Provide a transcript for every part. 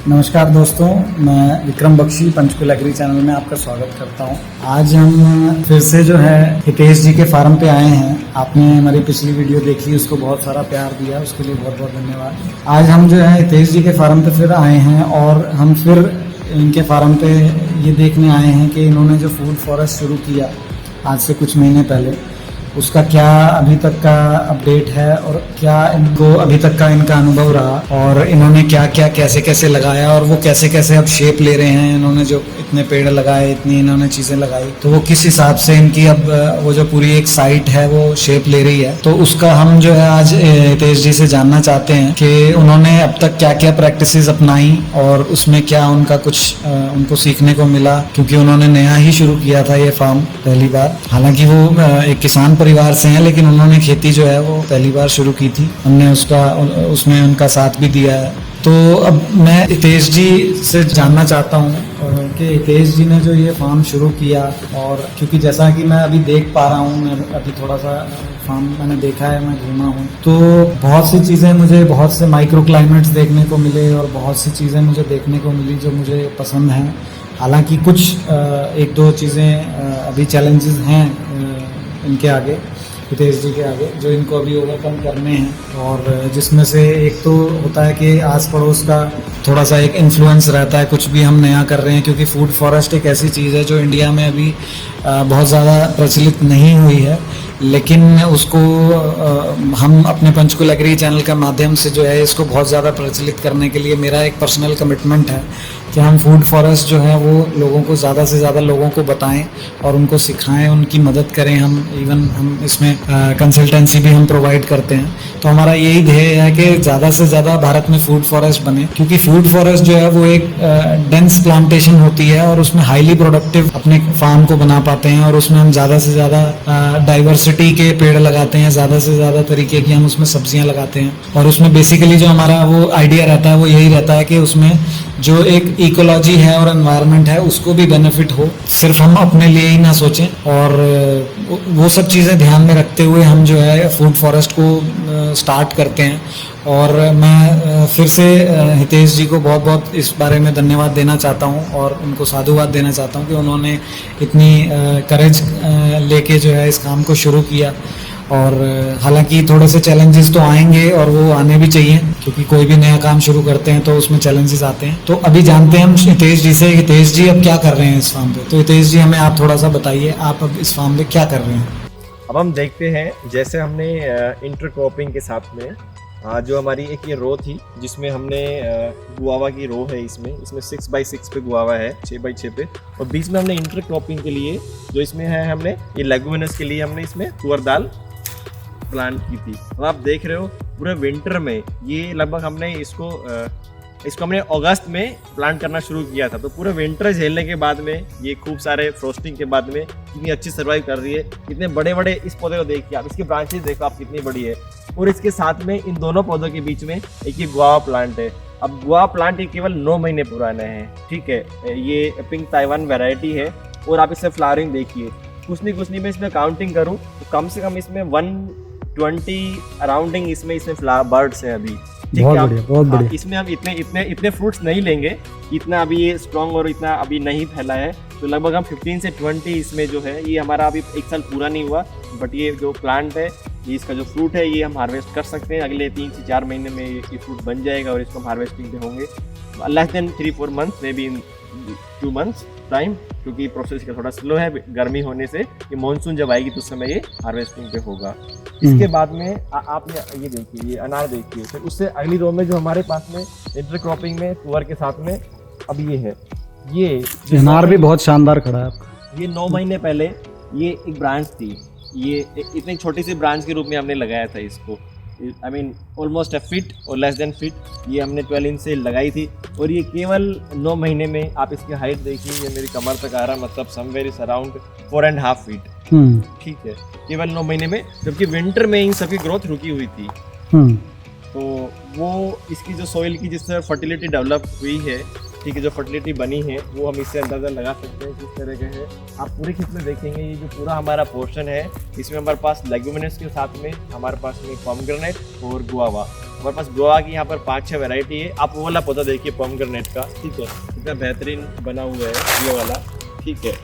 नमस्कार दोस्तों, मैं विक्रम बख्शी पंचकुला एग्री चैनल में आपका स्वागत करता हूं। आज हम फिर से जो है हितेश जी के फार्म पे आए हैं। आपने हमारी पिछली वीडियो देखी, उसको बहुत सारा प्यार दिया, उसके लिए बहुत बहुत धन्यवाद। आज हम जो है हितेश जी के फार्म पे फिर आए हैं और हम फिर इनके फार्म पे ये देखने आए हैं कि इन्होंने जो फूड फॉरेस्ट शुरू किया आज से कुछ महीने पहले, उसका क्या अभी तक का अपडेट है और क्या इनको अभी तक का इनका अनुभव रहा और इन्होंने क्या क्या कैसे कैसे लगाया और वो कैसे कैसे अब शेप ले रहे हैं। इन्होंने जो इतने पेड़ लगाए, इतनी इन्होंने चीज़ें लगाई, तो वो किस हिसाब से इनकी अब वो जो पूरी एक साइट है वो शेप ले रही है। तो उसका हम जो है आज हितेश जी से जानना चाहते हैं कि उन्होंने अब तक क्या क्या प्रैक्टिसेस अपनाई और उसमें क्या उनका कुछ उनको सीखने को मिला, क्योंकि उन्होंने नया ही शुरू किया था ये फार्म पहली बार। हालांकि वो एक किसान परिवार से हैं, लेकिन उन्होंने खेती जो है वो पहली बार शुरू की थी। हमने उसमें उनका साथ भी दिया है। तो अब मैं हितेश जी से जानना चाहता हूँ कि हितेश जी ने जो ये फार्म शुरू किया, और क्योंकि जैसा कि मैं अभी देख पा रहा हूँ, मैं अभी थोड़ा सा फार्म मैंने देखा है, मैं घूमा हूँ, तो बहुत सी चीज़ें मुझे, बहुत से माइक्रो क्लाइमेट्स देखने को मिले और बहुत सी चीज़ें मुझे देखने को मिली जो मुझे पसंद हैं। हालांकि कुछ एक दो चीज़ें अभी चैलेंजेस हैं इनके आगे, हितेश जी के आगे, जो इनको अभी ओवरकम करने हैं। और जिसमें से एक तो होता है कि आस पड़ोस का थोड़ा सा एक इन्फ्लुएंस रहता है कुछ भी हम नया कर रहे हैं, क्योंकि फूड फॉरेस्ट एक ऐसी चीज़ है जो इंडिया में अभी बहुत ज़्यादा प्रचलित नहीं हुई है। लेकिन उसको हम अपने पंचकुला एग्री चैनल के माध्यम से जो है इसको बहुत ज़्यादा प्रचलित करने के लिए मेरा एक पर्सनल कमिटमेंट है कि हम फूड फॉरेस्ट जो है वो लोगों को, ज़्यादा से ज़्यादा लोगों को बताएं और उनको सिखाएं, उनकी मदद करें। हम इसमें कंसल्टेंसी भी हम प्रोवाइड करते हैं। तो हमारा यही ध्येय है कि ज़्यादा से ज़्यादा भारत में फूड फॉरेस्ट बने, क्योंकि फूड फॉरेस्ट जो है वो एक डेंस प्लांटेशन होती है और उसमें हाईली प्रोडक्टिव अपने फार्म को बना पाते हैं और उसमें हम ज़्यादा से ज़्यादा डाइवर्सिटी के पेड़ लगाते हैं, ज़्यादा से ज़्यादा तरीके की हम उसमें सब्जियां लगाते हैं। और उसमें बेसिकली जो हमारा वो आइडिया रहता है वो यही रहता है कि उसमें जो एक इकोलॉजी है और एनवायरनमेंट है उसको भी बेनिफिट हो, सिर्फ हम अपने लिए ही ना सोचें। और वो सब चीज़ें ध्यान में रखते हुए हम जो है फूड फॉरेस्ट को स्टार्ट करते हैं। और मैं फिर से हितेश जी को बहुत बहुत इस बारे में धन्यवाद देना चाहता हूं और उनको साधुवाद देना चाहता हूं कि उन्होंने इतनी करेज लेके जो है इस काम को शुरू किया। और हालांकि थोड़े से चैलेंजेस तो आएंगे और वो आने भी चाहिए, क्योंकि कोई भी नया काम शुरू करते हैं तो उसमें चैलेंजेस आते हैं। तो अभी जानते हैं हम हितेश जी से, हितेश जी अब क्या कर रहे हैं इस फार्म पे। तो हितेश जी, हमें आप थोड़ा सा बताइए, आप अब इस फार्म पे क्या कर रहे हैं। अब हम देखते हैं, जैसे हमने इंटरक्रॉपिंग के साथ में जो हमारी एक ये रो थी जिसमें हमने गुआवा की रो है, इसमें 6x6 पे गुआवा है, 6x6 पे, और बीच में हमने इंटरक्रॉपिंग के लिए जो इसमें है, हमने ये लेगुमिनस के लिए हमने इसमें तुअर दाल प्लांट की थी। अब आप देख रहे हो पूरे विंटर में ये लगभग हमने इसको हमने अगस्त में प्लांट करना शुरू किया था। तो पूरे विंटर झेलने के बाद में ये खूब सारे फ्रोस्टिंग के बाद में कितनी अच्छी सर्वाइव कर रही है। कितने बड़े बड़े इस पौधे को देखिए आप, इसकी ब्रांचेस देखो आप कितनी बड़ी है। और इसके साथ में इन दोनों पौधों के बीच में एक ये गुआवा प्लांट है। अब गुआवा प्लांट ये केवल 9 महीने पुराना है, ठीक है। ये पिंक ताइवान वेराइटी है और आप इससे फ्लावरिंग देखिए, कुछ नहीं मैं इसमें काउंटिंग करूँ तो कम से कम इसमें 120 अराउंडिंग इसमें बर्ड्स हैं अभी। बहुत बढ़िया। इसमें हम इतने फ्रूट्स नहीं लेंगे, इतना अभी ये स्ट्रॉन्ग और इतना अभी नहीं फैला है। तो लगभग हम 15 से 20 इसमें जो है, ये हमारा अभी 1 साल पूरा नहीं हुआ, बट ये जो प्लांट है, ये इसका जो फ्रूट है, ये हम हार्वेस्ट कर सकते हैं। अगले 3 से 4 महीने में ये फ्रूट बन जाएगा और इसको हम हार्वेस्टिंग पे होंगे less than 3-4 months, may be in 2 months time, क्योंकि प्रोसेस का थोड़ा स्लो है गर्मी होने से। ये मानसून जब आएगी तो उस समय ये हार्वेस्टिंग पे होगा। इसके बाद में आपने ये देखिए, ये अनार देखिए। फिर उससे अगली रो में जो हमारे पास में इंटरक्रॉपिंग में तुअर के साथ में अब ये है, ये अनार भी बहुत शानदार खड़ा है आपका। ये 9 महीने पहले ये एक ब्रांच थी, ये इतनी छोटी सी ब्रांच के रूप में हमने लगाया था इसको। I mean almost a feet और लेस देन फीट ये हमने 12 इंच से लगाई थी। और ये केवल 9 महीने में, आप इसकी हाइट देखिए, ये मेरी कमर तक आ रहा, मतलब समवेयर इज अराउंड 4.5 फीट, ठीक है, केवल 9 महीने में। जबकि विंटर में इन सबकी ग्रोथ रुकी हुई थी। तो वो इसकी जो सॉइल की जिससे फर्टिलिटी डेवलप हुई है, ठीक है, जो फर्टिलिटी बनी है, वो हम इससे अंदाज़ा लगा सकते हैं किस तरह के हैं। आप पूरे खेत में देखेंगे, ये जो पूरा हमारा पोर्शन है, इसमें हमारे पास लेगुमिनस के साथ में हमारे पास में पोमेग्रेनेट और गुआवा, हमारे पास गुआवा की यहाँ पर 5-6 वैरायटी है। आप वो वाला पौधा देखिए पोमग्रेनेट का, ठीक है, कितना बेहतरीन बना हुआ है ये वाला, ठीक है।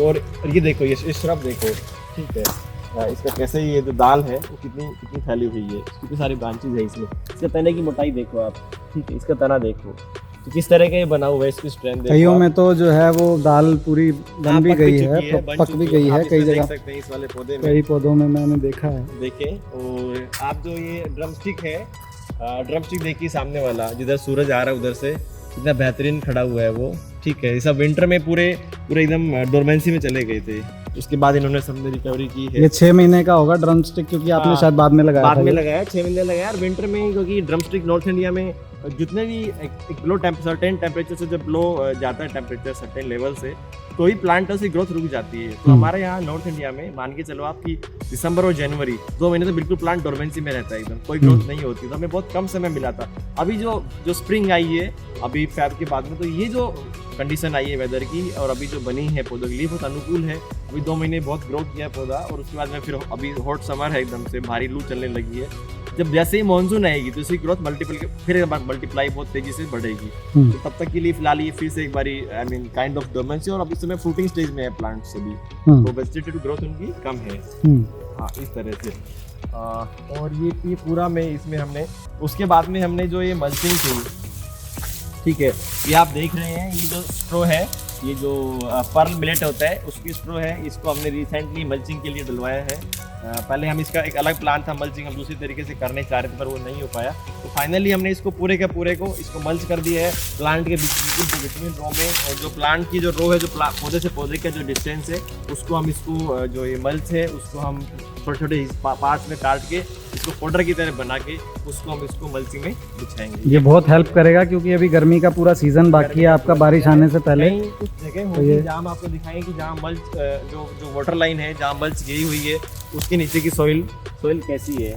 और ये देखो, ये श्रब देखो, ठीक है, इसका कैसे ये जो दाल है वो कितनी फैली हुई है, कितनी सारी ब्रांचेज है इसमें। इसके तने की मोटाई देखो आप, ठीक है, इसका तना देखो तो किस तरह का ये बना हुआ है, इसकी स्ट्रेंथ देखो। कईयों में तो जो है वो दाल पूरी बन भी गई है, पक भी गई है कई जगह, सकते हैं इस वाले पौधे में, कई पौधों में मैंने देखा है। देखें। और आप जो ये ड्रम स्टिक है, ड्रम स्टिक देखिए सामने वाला, जिधर सूरज आ रहा है उधर से कितना बेहतरीन खड़ा हुआ है वो, ठीक है। ये सब विंटर में पूरे एकदम डोरमेंसी में चले गए थे, उसके बाद इन्होंने सबने रिकवरी की है। ये 6 महीने का होगा ड्रम स्टिक, क्योंकि आपने शायद बाद में लगाया बाद में लगाया, 6 महीने लगाया। और विंटर में क्योंकि ड्रम स्टिक नॉर्थ इंडिया में जितने भी एक लो सर्टेन टेम्परेचर से जब लो जाता है टेम्परेचर सर्टेन लेवल से, तो ही प्लांट की ग्रोथ रुक जाती है। तो हमारे यहाँ नॉर्थ इंडिया में मान के चलो आपकी दिसंबर और जनवरी 2 महीने तो बिल्कुल प्लांट डोरमेंसी में रहता है, एकदम कोई ग्रोथ नहीं होती। तो हमें बहुत कम समय मिला था। अभी जो स्प्रिंग आई है अभी फैब के बाद में, तो ये जो कंडीशन आई है वेदर की और अभी जो बनी है पौधों के लिए बहुत अनुकूल है। अभी 2 महीने बहुत ग्रोथ किया पौधा, और उसके बाद में फिर अभी हॉट समर है, एकदम से भारी लू चलने लगी है। जब जैसे ही मानसून आएगी तो इसकी ग्रोथ मल्टीप्लाई बहुत तेजी से बढ़ेगी। तो तब तक के लिए फिलहाल ये फिर से एक बारी काइंड ऑफ डोरमेंसी, और अभी समय फ्रूटिंग स्टेज में है प्लांट सभी, तो वेजिटेटिव ग्रोथ उनकी कम है। हाँ, इस तरह से। और ये पूरा में इसमें हमने उसके बाद में हमने जो ये मल्चिंग की, ठीक है, ये आप देख रहे हैं, ये जो स्ट्रो है, ये जो पर्ल मिलेट होता है उसकी स्ट्रो है, इसको हमने रिसेंटली मल्चिंग के लिए डलवाया है। पहले हम इसका एक अलग प्लान था मल्चिंग, हम दूसरी तरीके से करने चाह रहे थे पर वो नहीं हो पाया, तो फाइनली हमने इसको पूरे को इसको मल्च कर दिया है प्लांट के बिटवीन रो में। और जो प्लांट की जो रो है, जो पौधे से पौधे का जो डिस्टेंस है, उसको हम इसको जो ये मल्च है उसको हम छोटे छोटे पार्ट्स में काट के इसको पाउडर की तरह बना के उसको हम इसको मल्चिंग में बिछाएंगे। ये बहुत हेल्प करेगा, क्योंकि अभी गर्मी का पूरा सीजन बाकी है आपका, बारिश आने से पहले। कुछ जगह होगी जहाँ हम आपको दिखाएंगे कि जहाँ मल्च जो वाटर लाइन है, जहाँ मल्च गई हुई है, उसके नीचे की सॉइल कैसी है।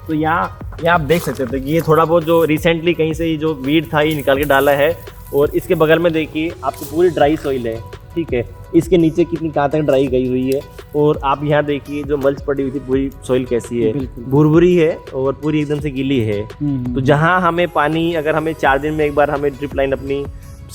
तो यहाँ आप देख सकते थे कि ये थोड़ा बहुत जो रिसेंटली कहीं से ये जो वीड था ये निकाल के डाला है, और इसके बगल में देखिए आपको पूरी ड्राई सॉइल है, ठीक है। इसके नीचे कितनी कहाँ तक ड्राई गई हुई है, और आप यहाँ देखिए जो मल्च पड़ी हुई थी पूरी सॉइल कैसी है, भुरभुरी है और पूरी एकदम से गीली है। तो जहाँ हमें पानी, अगर हमें 4 दिन में एक बार हमें ड्रिप लाइन अपनी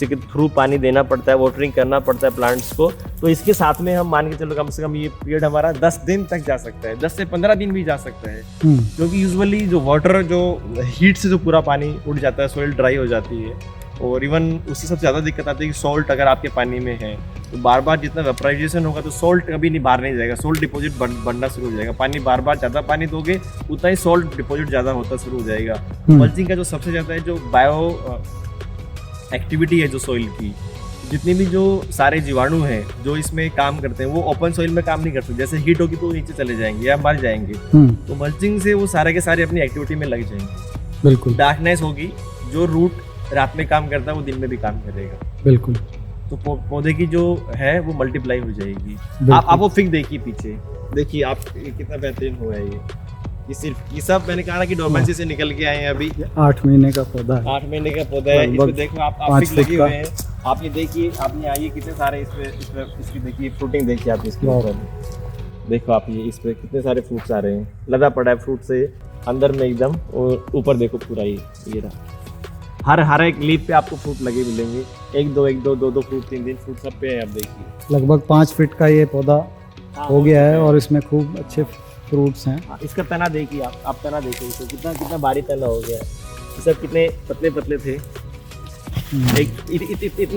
के थ्रू पानी देना पड़ता है, वाटरिंग करना पड़ता है प्लांट्स को, तो इसके साथ में हम मान के चलो कम से कम ये पीरियड हमारा 10 दिन तक जा सकता है, 10 से 15 दिन भी जा सकता है। क्योंकि यूजुअली जो वाटर जो हीट से जो पूरा पानी उड़ जाता है, सॉइल ड्राई हो जाती है, और इवन उससे सबसे ज़्यादा दिक्कत आती है कि सॉल्ट अगर आपके पानी में है तो बार बार जितना वेपराइजेशन होगा तो सॉल्ट कभी नहीं बाहर नहीं जाएगा, सॉल्ट डिपॉजिट बढ़ना शुरू हो जाएगा। पानी बार बार ज़्यादा पानी दोगे उतना ही सॉल्ट डिपॉजिट ज़्यादा होता शुरू हो जाएगा। मल्चिंग का जो सबसे ज़्यादा है जो बायो एक्टिविटी है जो सॉइल की, जितनी भी जो सारे जीवाणु हैं जो इसमें काम करते हैं वो ओपन सॉइल में काम नहीं करते। जैसे हीट होगी तो नीचे चले जाएंगे या मर जाएंगे, तो मल्चिंग से वो सारे के सारे अपनी एक्टिविटी में लग जाएंगे। बिल्कुल। डार्कनेस होगी, जो रूट रात में काम करता है वो दिन में भी काम करेगा। बिल्कुल। तो पौधे की जो है वो मल्टीप्लाई हो जाएगी। आप वो फिग देखिए पीछे, देखिए आप कितना बेहतरीन हुआ है ये सिर्फ ये सब मैंने कहा ना कि डोरमेंसी से निकल के आए हैं। अभी 8 महीने का पौधा है, 8 महीने का पौधा है। इसमें देखो आप फिग लगे हुए हैं, आप ये देखिए, आप ये आइए कितने सारे इसकी देखिए फ्रूटिंग देखिए आप इसके ऊपर, देखो आप ये इस पे कितने सारे फ्रूट्स आ रहे हैं, लदा पड़ा है फ्रूट से अंदर में एकदम, और ऊपर देखो पूरा ये रहा, हर एक लीफ पे आपको फ्रूट लगे मिलेंगे, एक दो फ्रूट, 3 फ्रूट सब पे है। आप देखिए लगभग 5 फीट का ये पौधा हो गया है, और इसमें खूब अच्छे फ्रूट्स हैं। इसका तना देखिए आप तना देखिए, इसको कितना भारी तना हो गया है। ये सब कितने पतले थे,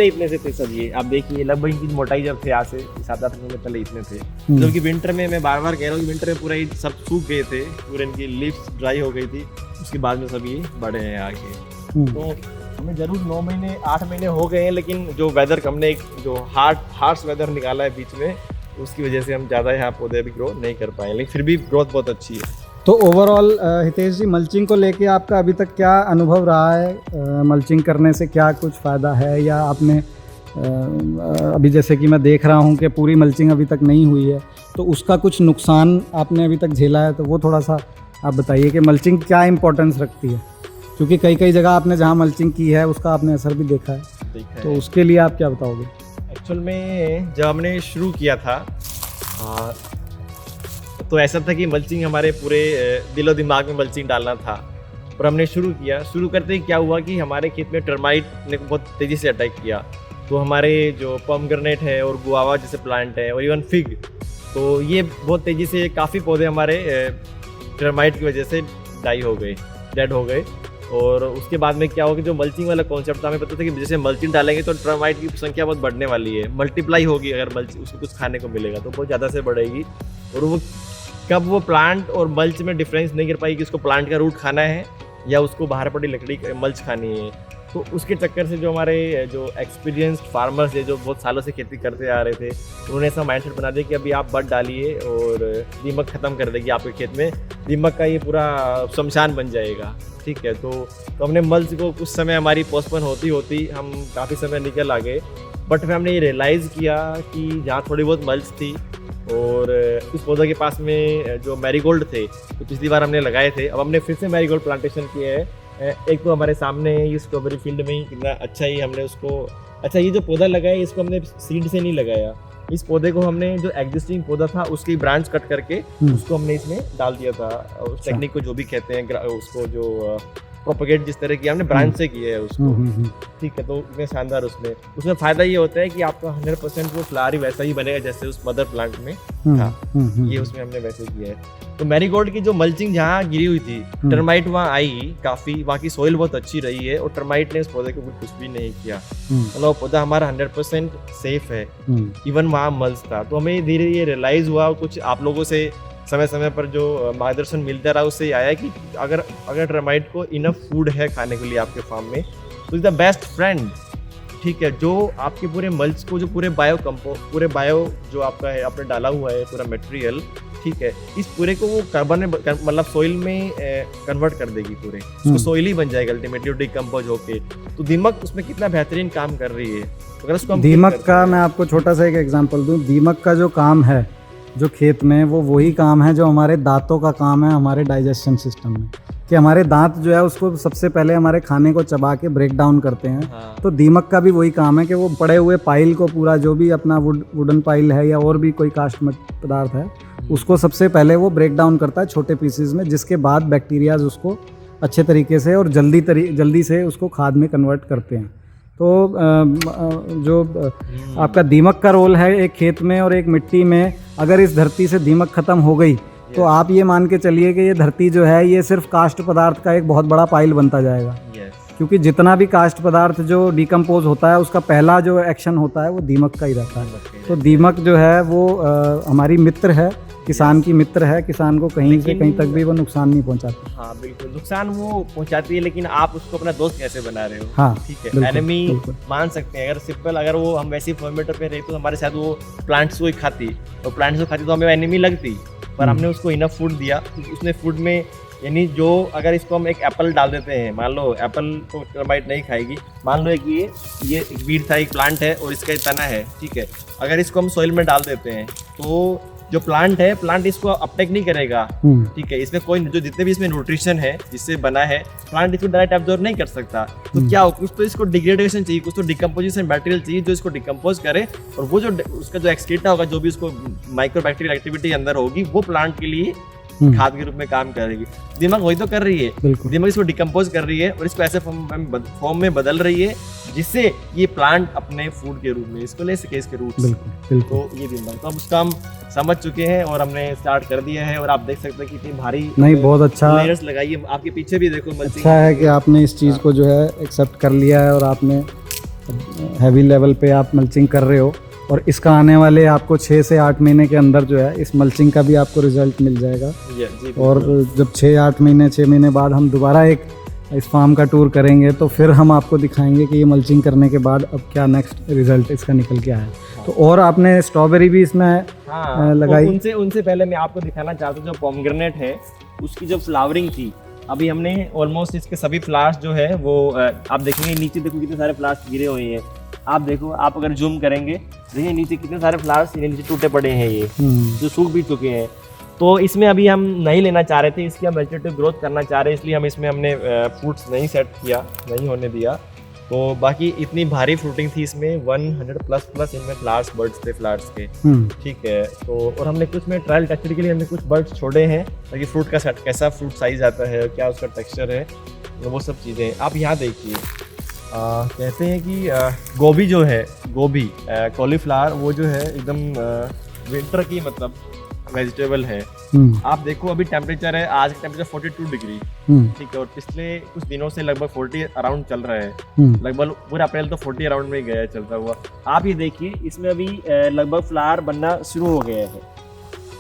इतने से थे सब। ये आप देखिए लगभग इनकी मोटाई जब थे यहाँ से 7-8 महीने पहले इतने थे, जबकि विंटर में मैं बार कह रहा हूँ विंटर में पूरा ये सब सूख गए थे, पूरे इनकी लीव्स ड्राई हो गई थी, उसके बाद में सब ये बड़े हैं आगे। तो हमें जरूर 9 महीने 8 महीने हो गए हैं, लेकिन जो वेदर हमने एक जो हार्श वेदर निकाला है बीच में, उसकी वजह से हम ज़्यादा यहाँ पौधे अभी ग्रो नहीं कर पाए, लेकिन फिर भी ग्रोथ बहुत अच्छी है। तो ओवरऑल हितेश जी, मल्चिंग को लेके आपका अभी तक क्या अनुभव रहा है? मल्चिंग करने से क्या कुछ फ़ायदा है, या आपने अभी जैसे कि मैं देख रहा हूँ कि पूरी मल्चिंग अभी तक नहीं हुई है, तो उसका कुछ नुकसान आपने अभी तक झेला है, तो वो थोड़ा सा आप बताइए कि मल्चिंग क्या इम्पोर्टेंस रखती है? क्योंकि कई जगह आपने जहाँ मल्चिंग की है उसका आपने असर भी देखा है, तो उसके लिए आप क्या बताओगे? एक्चुअल में जब हमने शुरू किया था तो ऐसा था कि मल्चिंग हमारे पूरे दिलो दिमाग में मल्चिंग डालना था, और हमने शुरू करते ही क्या हुआ कि हमारे खेत में टर्माइट ने बहुत तेज़ी से अटैक किया। तो हमारे जो पोमग्रेनेट है और गुआवा जैसे प्लांट है और इवन फिग, तो ये बहुत तेज़ी से काफ़ी पौधे हमारे टर्माइट की वजह से डेड हो गए। और उसके बाद में क्या हुआ कि जो मल्चिंग वाला कॉन्सेप्ट था, हमें पता था कि जैसे मल्चिंग डालेंगे तो टर्माइट की संख्या बहुत बढ़ने वाली है, मल्टीप्लाई होगी। अगर मल्च उसको कुछ खाने को मिलेगा तो बहुत ज़्यादा से बढ़ेगी, और वो कब वो प्लांट और मल्च में डिफरेंस नहीं कर पाएगी कि उसको प्लांट का रूट खाना है या उसको बाहर पड़ी लकड़ी मल्च खानी है। तो उसके चक्कर से जो हमारे जो एक्सपीरियंस्ड फार्मर्स है, जो बहुत सालों से खेती करते आ रहे थे, उन्होंने ऐसा माइंडसेट बना दिया कि अभी आप बड डालिए और दीमक ख़त्म कर देगी आपके खेत में, दीमक का ये पूरा शमशान बन जाएगा। ठीक है, तो हमने मल्च को कुछ समय हमारी पोस्टपोन होती हम काफ़ी समय निकल आ गए, बट फिर हमने ये रियलाइज़ किया कि जहाँ थोड़ी बहुत मल्च थी और उस पौधे के पास में जो मैरीगोल्ड थे, तो पिछली बार हमने लगाए थे, अब हमने फिर से मैरीगोल्ड प्लांटेशन किए हैं। एक तो हमारे सामने ये स्ट्रॉबेरी फील्ड में ही कितना अच्छा ही हमने उसको, अच्छा ये जो पौधा लगाया इसको हमने सीड से नहीं लगाया, इस पौधे को हमने जो एग्जिस्टिंग पौधा था उसकी ब्रांच कट करके उसको हमने इसमें डाल दिया था। उस टेक्निक को जो भी कहते हैं उसको, जो प्रोपेगेट जिस तरह की हमने ब्रांच से किया है उसको। ठीक है, तो इतने शानदार उसमें फ़ायदा ये होता है कि आपका 100% वो फ्लावर ही वैसा ही बनेगा जैसे उस मदर प्लांट में था। ये उसमें हमने वैसे किया है। तो मैरीगोल्ड की जो मल्चिंग जहाँ गिरी हुई थी, टर्माइट वहाँ आई काफ़ी, वहाँ की सोइल बहुत अच्छी रही है और टर्माइट ने उस पौधे को कुछ भी नहीं किया, मतलब पौधा हमारा 100% सेफ है। इवन वहाँ मल्च था, तो हमें धीरे धीरे रियलाइज़ हुआ, कुछ आप लोगों से समय समय पर जो मार्गदर्शन मिलता रहा उससे आया कि अगर टर्माइट को इनफ फूड है खाने के लिए आपके फार्म में, तो इज द बेस्ट फ्रेंड। ठीक है, जो आपके पूरे मल्च को, जो पूरे बायो जो आपका है, आपने डाला हुआ है पूरा मटेरियल, ठीक है, इस पूरे को वो कार्बन में मतलब सोइल में कन्वर्ट कर देगी, पूरे उसको सोइल ही बन जाएगा अल्टीमेटली डिकम्पोज होके। तो दीमक उसमें कितना बेहतरीन काम कर रही है। अगर उसको दीमक का मैं आपको छोटा सा एक एग्जांपल दूं, दीमक का जो काम है जो खेत में, वो वही काम है जो हमारे दांतों का काम है हमारे डाइजेशन सिस्टम में, कि हमारे दांत जो है उसको सबसे पहले हमारे खाने को चबा के ब्रेक डाउन करते हैं। हाँ। तो दीमक का भी वही काम है कि वो पड़े हुए पाइल को, पूरा जो भी अपना वुडन पाइल है या और भी कोई कास्ट पदार्थ है, उसको सबसे पहले वो ब्रेक डाउन करता है छोटे पीसेस में, जिसके बाद बैक्टीरियाज उसको अच्छे तरीके से और जल्दी से उसको खाद में कन्वर्ट करते हैं। तो जो आपका दीमक का रोल है एक खेत में और एक मिट्टी में, अगर इस धरती से दीमक ख़त्म हो गई तो आप ये मान के चलिए कि ये धरती जो है ये सिर्फ कास्ट पदार्थ का एक बहुत बड़ा पाइल बनता जाएगा। क्योंकि जितना भी कास्ट पदार्थ जो डिकम्पोज होता है उसका पहला जो एक्शन होता है वो दीमक का ही रहता है। तो दीमक जो है वो हमारी मित्र है, किसान की मित्र है, किसान को कहीं से कहीं तक भी वो नुकसान नहीं पहुंचाती। हाँ बिल्कुल, नुकसान वो पहुंचाती है, लेकिन आप उसको अपना दोस्त कैसे बना रहे हो। हाँ, ठीक है, एनिमी मान सकते हैं। अगर वो हम वैसी फॉर्मेटर पे रहे तो हमारे साथ वो प्लांट्स को ही खाती, और प्लांट्स को खाती तो हमें एनिमी लगती, पर हमने उसको इनफ फूड दिया। उसने फूड में यानी जो, अगर इसको हम एक एप्पल डाल देते हैं, मान लो एप्पल तो टर्माइट नहीं खाएगी, मान लो कि ये एक बीट था, एक प्लांट है और इसका तना है, ठीक है, अगर इसको हम सॉइल में डाल देते हैं तो जो प्लांट इसको अपटेक नहीं करेगा। ठीक है, इसमें कोई जो जितने भी इसमें न्यूट्रिशन है जिससे बना है, प्लांट इसको डायरेक्ट एब्जॉर्ब नहीं कर सकता। तो क्या हो, कुछ तो इसको डिग्रेडेशन चाहिए, कुछ तो डिकम्पोजिशन मटेरियल चाहिए जो इसको डिकम्पोज करे, और वो जो उसका जो एक्सक्रीटा होगा, जो भी उसको माइक्रो बैक्टीरियल एक्टिविटी अंदर होगी, वो प्लांट के लिए खाद के रूप में काम करेगी। दिमाग वही तो कर रही है, दिमाग इसको डिकम्पोज कर रही है और इसको ऐसे फॉर्म में बदल रही है जिससे ये प्लांट अपने फूड के रूप में इसको ले सके, इसके रूट्स। तो ये दिमाग, तो अब उसका हम समझ चुके हैं और हमने स्टार्ट कर दिया है। और आप देख सकते हैं कितनी भारी नहीं, बहुत अच्छा लेयर्स लगाई है। आपके पीछे भी देखो मल्चिंग। अच्छा है कि आपने इस चीज़ को जो है एक्सेप्ट कर लिया है और आपने हैवी लेवल पे आप मल्चिंग कर रहे हो, और इसका आने वाले आपको 6 से 8 महीने के अंदर जो है इस मल्चिंग का भी आपको रिजल्ट मिल जाएगा। और जब 6 महीने बाद हम दोबारा एक इस फार्म का टूर करेंगे तो फिर हम आपको दिखाएंगे कि ये मल्चिंग करने के बाद अब क्या नेक्स्ट रिजल्ट इसका निकल के आया। तो और आपने स्ट्रॉबेरी भी इसमें लगाई। उनसे पहले मैं आपको दिखाना चाहता हूँ, जो पोमग्रेनेट है उसकी जो फ्लावरिंग थी, अभी हमने ऑलमोस्ट इसके सभी फ्लावर्स जो है वो आप देखेंगे नीचे, देखो कितने सारे फ्लावर्स गिरे हुए हैं। आप देखो, आप अगर जूम करेंगे देखिए नीचे कितने सारे फ्लावर्स नीचे टूटे पड़े हैं, ये जो सूख भी चुके हैं। तो इसमें अभी हम नहीं लेना चाह रहे थे, इसकी हम वेजिटेटिव ग्रोथ करना चाह रहे हैं, इसलिए हम इसमें हमने फ्रूट्स नहीं सेट किया, नहीं होने दिया। तो बाकी इतनी भारी फ्रूटिंग थी इसमें, 100 प्लस इनमें फ्लावर्स, बर्ड्स थे फ्लावर्स के। ठीक है, तो और हमने कुछ में ट्रायल टेस्टेड के लिए हमने कुछ बर्ड्स छोड़े हैं ताकि फ्रूट का कैसा फ्रूट साइज आता है, क्या उसका टेक्सचर है, तो वो सब चीज़ें आप यहाँ देखिए। कहते हैं कि गोभी जो है, गोभी कॉलीफ्लावर, वो जो है एकदम विंटर की मतलब वेजिटेबल है। आप देखो अभी टेम्परेचर है, आज का टेम्परेचर 42 डिग्री, ठीक है, और पिछले कुछ दिनों से लगभग 40 अराउंड चल रहा है। लगभग पूरा अप्रैल तो 40 अराउंड में ही गया है चलता हुआ। आप ये देखिए इसमें अभी लगभग फ्लावर बनना शुरू हो गया है।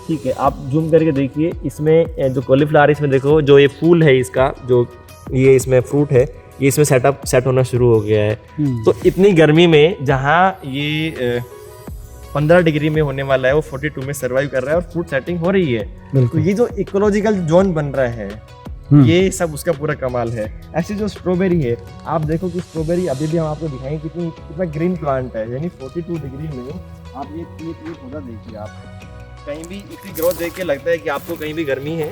ठीक है, आप जूम करके देखिए इसमें जो कॉलीफ्लावर, इसमें देखो जो ये फूल है इसका, जो ये इसमें फ्रूट है, ये इसमें सेट होना शुरू हो गया है। तो इतनी गर्मी में जहाँ ये 15 डिग्री में होने वाला है, वो 42 में सर्वाइव कर रहा है और फूड सेटिंग हो रही है। तो ये जो इकोलॉजिकल जोन बन रहा है, ये सब उसका पूरा कमाल है। ऐसे जो स्ट्रॉबेरी है, आप देखो कि स्ट्रॉबेरी अभी भी हम आपको दिखाएंगे कितना ग्रीन प्लांट है, यानी 42 डिग्री में आप ये पौधा देखिए। आप कहीं भी इसकी ग्रोथ देख के लगता है कि आपको कहीं भी गर्मी है।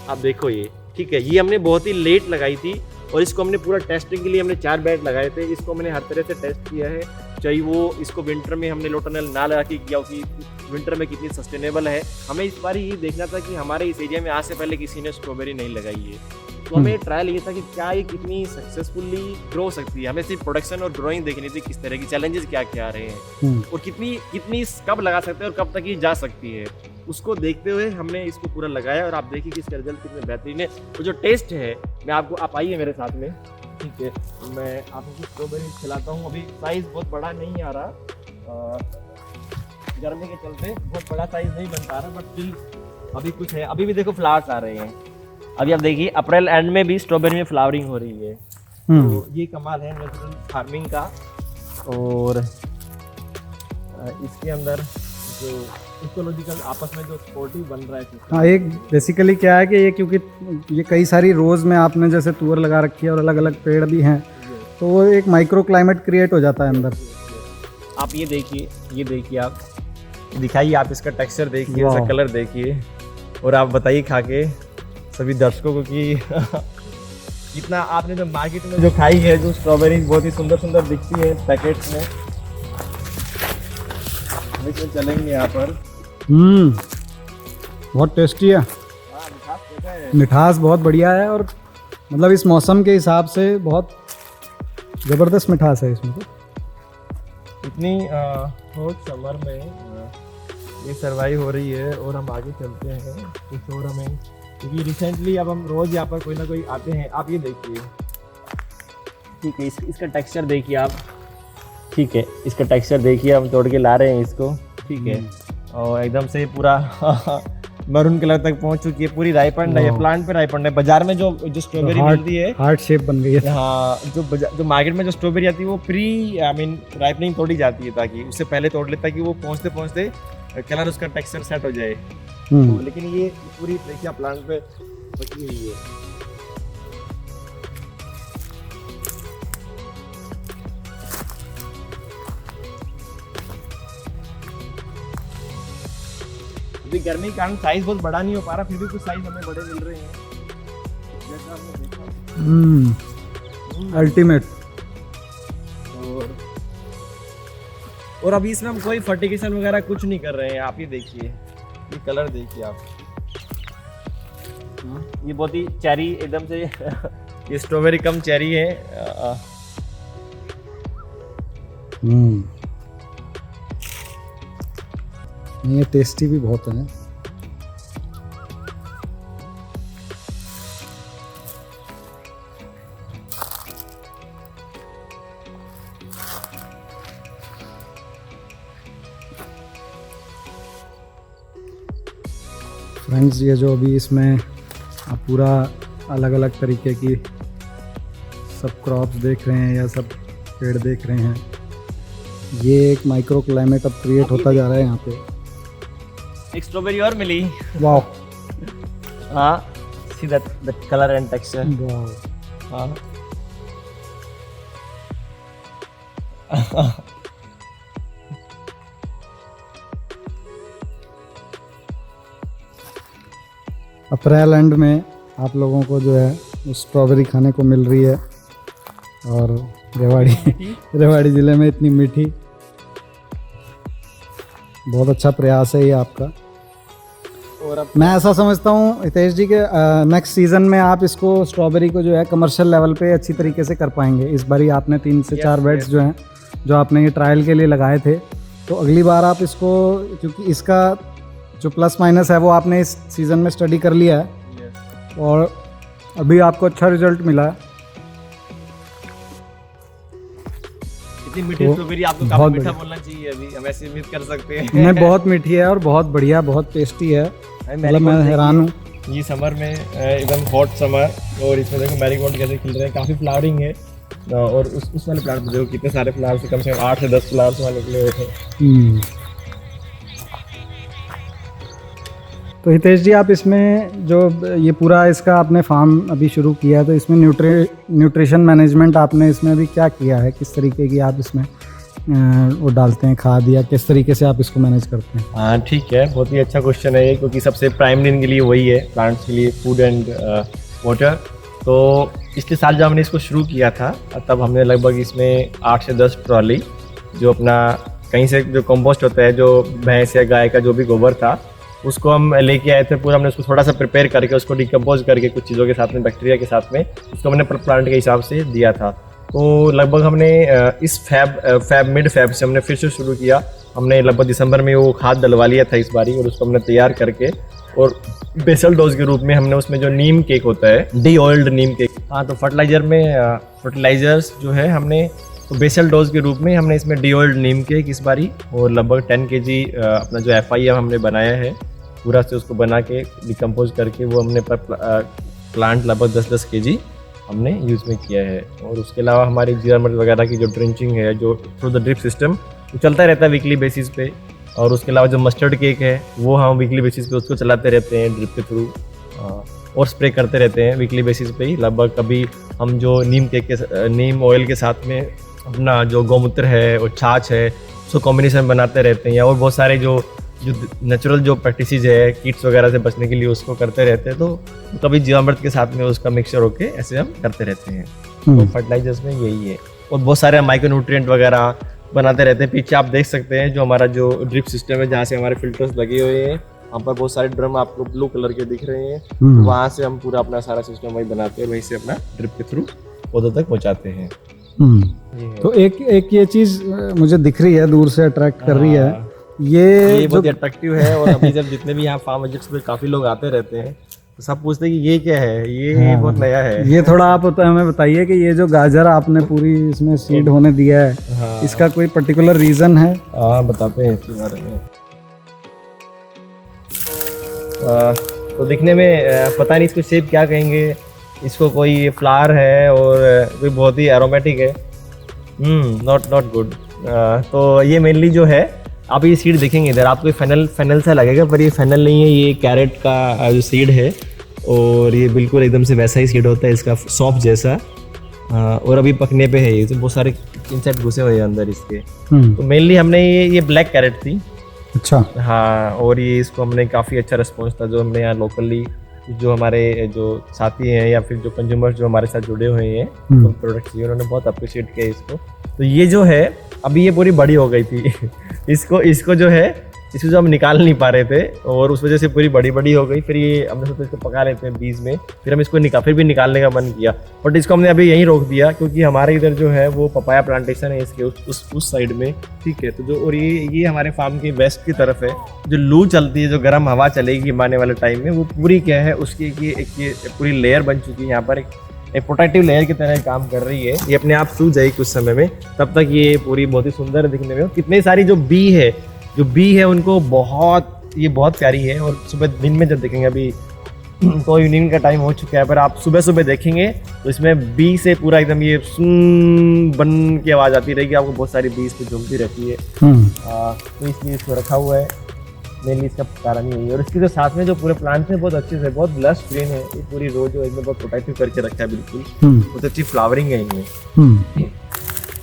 आप देखो ये, ठीक है, ये हमने बहुत ही लेट लगाई थी और इसको हमने पूरा टेस्टिंग के लिए हमने 4 बेड लगाए थे। इसको हमने हर तरह से टेस्ट किया है, चाहे वो इसको विंटर में हमने लोटनल ना लगा के किया कि विंटर में कितनी सस्टेनेबल है। हमें इस बार ये देखना था कि हमारे इस एरिया में आज से पहले किसी ने स्ट्रॉबेरी नहीं लगाई है, तो हमें ट्रायल ये था कि क्या ये कितनी सक्सेसफुली ग्रो सकती है। हमें सिर्फ प्रोडक्शन और ग्रोइंग देखनी थी, किस तरह की चैलेंजेस क्या क्या आ रहे हैं और कितनी कब लगा सकते हैं और कब तक ये जा सकती है, उसको देखते हुए हमने इसको पूरा लगाया। और आप देखिए कि इसका रिजल्ट कितने बेहतरीन है। तो जो टेस्ट है, मैं आपको, आप आइए मेरे साथ में, ठीक है, मैं आपको कुछ स्ट्रॉबेरी खिलाता हूँ। अभी साइज बहुत बड़ा नहीं आ रहा, गर्मी के चलते बहुत बड़ा साइज नहीं बन पा रहा, बट स्टिल अभी कुछ है। अभी भी देखो फ्लावर्स आ रहे हैं। अभी आप देखिए अप्रैल एंड में भी स्ट्रॉबेरी में फ्लावरिंग हो रही है। तो ये कमाल है नेचुरल फार्मिंग का। और इसके अंदर जो इकोलॉजिकल आपस में जो सपोर्टिव बन रहा है। हाँ, एक बेसिकली क्या है कि ये, क्योंकि ये कई सारी रोज़ में आपने जैसे तुअर लगा रखी है और अलग अलग पेड़ भी हैं, तो वो एक माइक्रो क्लाइमेट क्रिएट हो जाता है अंदर। आप ये देखिए, आप दिखाइए, आप इसका टेक्सचर देखिए, इसका कलर देखिए, और आप बताइए खा के सभी दर्शकों को कि इतना आपने जो मार्केट में जो खाई है, जो स्ट्रॉबेरी बहुत ही सुंदर सुंदर दिखती है पैकेट्स में, इसमें चलेंगे यहाँ पर। बहुत टेस्टी है, मिठास बहुत बढ़िया है, और मतलब इस मौसम के हिसाब से बहुत ज़बरदस्त मिठास है इसमें। तो इतनी हॉट समर में ये सर्वाइव हो रही है। और हम आगे चलते हैं कुछ और हमें, क्योंकि रिसेंटली अब हम रोज़ यहाँ पर कोई ना कोई आते हैं। आप ये देखिए, ठीक है, इसका टेक्सचर देखिए आप, ठीक है, इसका टेक्सचर देखिए, हम तोड़ के ला रहे हैं इसको, ठीक है, और एकदम से पूरा मरून कलर तक पहुंच चुकी है, पूरी राइपन है, प्लांट पे राइपन है। बाजार में जो स्ट्रॉबेरी मिलती है, हार्ट शेप बन गई है। हाँ, जो मार्केट में जो स्ट्रॉबेरी आती है वो राइपनिंग तोड़ी जाती है, ताकि उससे पहले तोड़ ले, ताकि वो पहुंचते पहुंचते कलर उसका टेक्सचर सेट हो जाए। तो लेकिन ये पूरी देखिए प्लांट पे पकी हुई है। अभी गर्मी के कारण साइज बहुत बड़ा नहीं हो पा रहा, फिर भी कुछ साइज हमें बड़े मिल रहे हैं, जैसा आपने देखा। अल्टीमेट। और अभी इसमें हम कोई फर्टिगेशन वगैरह कुछ नहीं कर रहे हैं। आप ये देखिए, ये कलर देखिए आप, ये बहुत ही चेरी एकदम से ये स्ट्रॉबेरी कम चेरी है। ये टेस्टी भी बहुत है। फ्रेंड्स, ये जो अभी इसमें आप पूरा अलग अलग तरीके की सब क्रॉप्स देख रहे हैं या सब पेड़ देख रहे हैं, ये एक माइक्रो क्लाइमेट अब क्रिएट होता जा रहा है यहाँ पे। एक स्ट्रॉबेरी और मिली। वाह। हाँ, see that colour and texture. वाह। हाँ। अप्रैल एंड में आप लोगों को जो है स्ट्रॉबेरी खाने को मिल रही है। और रेवाड़ी ज़िले में इतनी मीठी, बहुत अच्छा प्रयास है ये आपका। और अब मैं ऐसा समझता हूँ हितेश जी के नेक्स्ट सीज़न में आप इसको स्ट्रॉबेरी को जो है कमर्शियल लेवल पे अच्छी तरीके से कर पाएंगे। इस बारी आपने 3 से 4 बेड्स जो हैं जो आपने ये ट्रायल के लिए लगाए थे, तो अगली बार आप इसको, क्योंकि इसका जो प्लस माइनस है वो आपने इस सीज़न में स्टडी कर लिया है और अभी आपको अच्छा रिजल्ट मिला है। इतनी मीठी स्ट्रॉबेरी आपको काफी मीठा बोलना चाहिए, अभी हम ऐसे उम्मीद कर सकते हैं। नहीं, बहुत मीठी है और बहुत बढ़िया, बहुत टेस्टी है, मतलब मैं हैरान हूँ। ये समर में एकदम हॉट समर, और इसमें देखो मैरीगोल्ड कैसे खिल रहे हैं, काफ़ी फ्लावरिंग है। और उस वाले प्लांट में देखो कितने सारे फ्लावर्स, कम से कम 8 से 10 फ्लावर्स वाले निकले हुए थे। तो हितेश जी, आप इसमें जो ये पूरा इसका आपने फार्म अभी शुरू किया है, तो इसमें न्यूट्रिशन मैनेजमेंट आपने इसमें अभी क्या किया है? किस तरीके की आप इसमें वो डालते हैं खाद, या किस तरीके से आप इसको मैनेज करते हैं? हाँ ठीक है, बहुत ही अच्छा क्वेश्चन है ये, क्योंकि सबसे प्राइमरी इनके लिए वही है, प्लांट्स के लिए फूड एंड वाटर। तो पिछले साल जब हमने इसको शुरू किया था तब हमने लगभग इसमें 8 से 10 ट्रॉली जो अपना कहीं से जो कंपोस्ट होता है, जो भैंस या गाय का जो भी गोबर था, उसको हम लेके आए थे। पूरा हमने उसको थोड़ा सा प्रिपेयर करके उसको डिकम्पोज करके कुछ चीज़ों के साथ में, बैक्टीरिया के साथ में, उसको हमने प्लांट के हिसाब से दिया था। तो लगभग हमने इस मिड फैब से हमने फिर से शुरू किया। हमने लगभग दिसंबर में वो खाद डलवा लिया था इस बारी, और उसको हमने तैयार करके, और बेसल डोज के रूप में हमने उसमें जो नीम केक होता है, डी ऑयल्ड नीम केक, हाँ, तो फर्टिलाइजर्स जो है हमने, तो बेसल डोज के रूप में हमने इसमें डी ऑयल्ड नीम केक इस बारी, और लगभग 10 kg अपना जो FIM हमने बनाया है पूरा से, उसको बना के डिकम्पोज करके वो हमने पर प्लांट लगभग 10-10 kg हमने यूज़ में किया है। और उसके अलावा हमारी जीरामृत वगैरह की जो ड्रिंचिंग है, जो थ्रू द ड्रिप सिस्टम, वो चलता रहता है वीकली बेसिस पे। और उसके अलावा जो मस्टर्ड केक है वो हम वीकली बेसिस पे उसको चलाते रहते हैं ड्रिप के थ्रू, और स्प्रे करते रहते हैं वीकली बेसिस पे ही। लगभग कभी हम जो नीम ऑयल के साथ में अपना जो गौमूत्र है और छाछ है, उसको कॉम्बिनेशन बनाते रहते हैं, या और बहुत सारे जो नेचुरल जो प्रैक्टिसेस है कीट्स वगैरह से बचने के लिए उसको करते रहते हैं। तो कभी जीवामृत के साथ में उसका मिक्सचर होके ऐसे हम करते रहते हैं। तो फर्टिलाइजर्स में यही है, और बहुत सारे माइक्रो न्यूट्रिएंट वगैरह बनाते रहते हैं। पीछे आप देख सकते हैं जो हमारा जो ड्रिप सिस्टम है, जहाँ से हमारे फिल्टर्स लगे हुए हैं, वहाँ पर बहुत सारे ड्रम आपको ब्लू कलर के दिख रहे हैं। तो वहाँ से हम पूरा अपना सारा सिस्टम वही बनाते हैं, वहीं से अपना ड्रिप के थ्रू पौधों तक पहुँचाते हैं। तो एक ये चीज़ मुझे दिख रही है, दूर से अट्रैक्ट कर रही है, ये बहुत अट्रैक्टिव है। और अभी जब जितने भी यहाँ फार्म विजिट्स पे काफ़ी लोग आते रहते हैं, तो सब पूछते हैं कि ये क्या है, ये बहुत नया है। ये थोड़ा आप हमें बताइए कि ये जो गाजर आपने पूरी इसमें सीड होने दिया है, हाँ, इसका कोई पर्टिकुलर रीज़न है? हाँ, बताते हैं इसके बारे में। तो दिखने में पता नहीं इसको शेप क्या कहेंगे, इसको कोई फ्लावर है और कोई बहुत ही एरोमेटिक है, नॉट गुड। तो ये मेनली जो है, आप ये सीड देखेंगे इधर, आपको फैनल सा लगेगा, पर ये फैनल नहीं है, ये कैरेट का जो सीड है, और ये बिल्कुल एकदम से वैसा ही सीड होता है इसका, सॉफ्ट जैसा। और अभी पकने पे है ये, तो बहुत सारे इंसेक्ट घुसे हुए हैं अंदर इसके। तो मेनली हमने ये ब्लैक कैरेट थी। अच्छा। हाँ, और ये इसको हमने काफ़ी अच्छा रिस्पॉन्स था, जो हमने यहाँ लोकली जो हमारे जो साथी हैं या फिर जो कंज्यूमर्स जो हमारे साथ जुड़े हुए हैं तो प्रोडक्ट्स की, उन्होंने बहुत अप्रिशिएट किया इसको। तो ये जो है अभी ये पूरी बड़ी हो गई थी इसको जो है, इसको जो हम निकाल नहीं पा रहे थे, और उस वजह से पूरी बड़ी हो गई। फिर ये हमने सोचा इसको पका लेते हैं बीज में, फिर हम इसको फिर भी निकालने का मन किया, बट इसको हमने अभी यहीं रोक दिया, क्योंकि हमारे इधर जो है वो पपाया प्लांटेशन है इसके उस साइड में, ठीक है। तो जो, और ये हमारे फार्म के वेस्ट की तरफ है, जो लू चलती है, जो गर्म हवा चलेगी आने वाले टाइम में, वो पूरी क्या है उसकी एक पूरी लेयर बन चुकी है यहाँ पर, एक प्रोटेक्टिव लेयर की तरह काम कर रही है। ये अपने आप सूख जाएगी कुछ समय में, तब तक ये पूरी बहुत ही सुंदर दिखने में। कितने सारी जो बी है उनको बहुत प्यारी है। और सुबह दिन में जब देखेंगे, अभी तो इवनिंग का टाइम हो चुका है, पर आप सुबह देखेंगे तो इसमें बी से पूरा एकदम ये बन की आवाज़ आती रहेगी, आपको बहुत सारी बी इस पर झूमती रहती है। तो इसलिए इसको रखा हुआ है, मेनली इसका कारण यही है। और इसके जो साथ में जो पूरे प्लांट्स हैं बहुत अच्छे से, बहुत लश ग्रीन है, ये पूरी रो जो एकदम बहुत प्रोटेक्टिव करके रखा है, बिल्कुल बहुत अच्छी फ्लावरिंग है इनमें,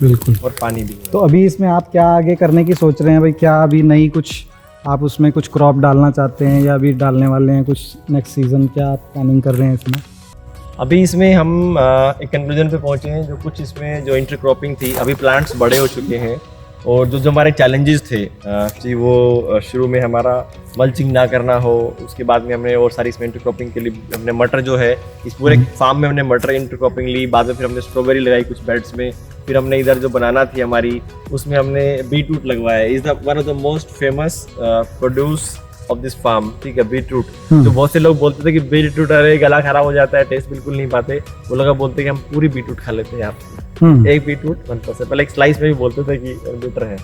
बिल्कुल, और पानी भी। तो अभी इसमें आप क्या आगे करने की सोच रहे हैं भाई? क्या अभी नई कुछ आप उसमें कुछ क्रॉप डालना चाहते हैं, या अभी डालने वाले हैं कुछ नेक्स्ट सीजन? क्या आप प्लानिंग कर रहे हैं इसमें? अभी इसमें हम एक कंक्लूजन पे पहुंचे हैं। जो कुछ इसमें जो इंटरक्रॉपिंग थी, अभी प्लांट्स बड़े हो चुके हैं और जो जो हमारे चैलेंजेस थे कि वो शुरू में हमारा मल्चिंग ना करना हो, उसके बाद में हमने और सारी इसमें इंटरक्रॉपिंग के लिए हमने मटर जो है इस पूरे फार्म में हमने मटर इंटरक्रॉपिंग ली। बाद में फिर हमने स्ट्रॉबेरी लगाई कुछ बेड्स में, फिर हमने इधर जो बनाना थी हमारी उसमें हमने बीटरूट लगवाया। Is the one of the most famous produce of this farm, ठीक है, बीटरूट। जो बहुत से लोग बोलते थे कि बीटरूट अरे गला खराब हो जाता है, टेस्ट बिल्कुल नहीं पाते, वो लोग बोलते कि हम पूरी बीटरूट खा लेते हैं आप। एक बीटरूट 1%, पहले एक स्लाइस में भी बोलते थे कि बीटर है,